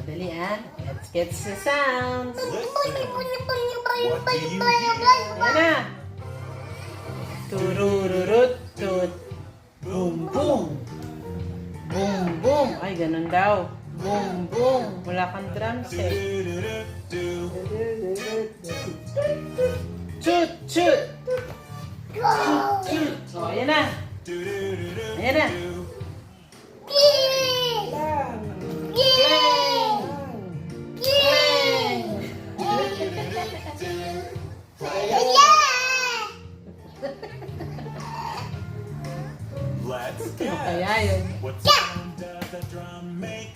Dali ah. Let's get the sounds. Listen. What do you hear? Ayan na. Turururut tut. Boom boom. Boom boom. Ay, ganun daw. Boom boom. Wala kang drums eh. Chut chut. Chut chut. So, ayan na. Ayan na.